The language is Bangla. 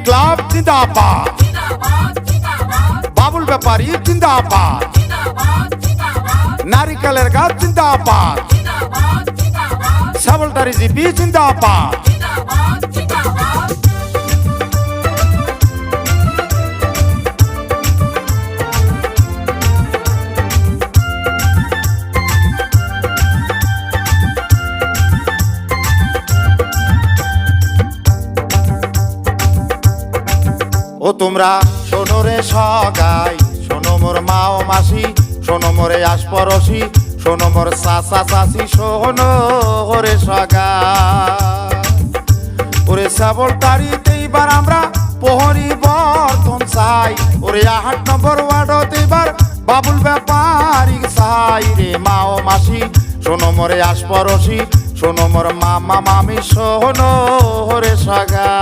ক্লাব জিন্দাবাদ, বাবুল ব্যাপারী জিন্দাবাদ, নারিকেলের গাছ জিন্দাবাদ, সাবলটারি জিপি জিন্দাবাদ। ও তোমরা শোনো রে সগাই, শোনো মোর মা ও মাসি, শোনো মোরে আশপরশি, শোনো মোর চাচা চাচি, শোনো রে সগাই। ওরে সাবলটারিতে এবার আমরা পরিবর্তন চাই, ওরে ৮ নম্বর ওয়ার্ডতে এবার বাবুল ব্যাপারী চাই রে মা ও মাসি, শোনো মোরে আশপরশি, শোনো মোর মামা মামি, শোনো রে সগাই।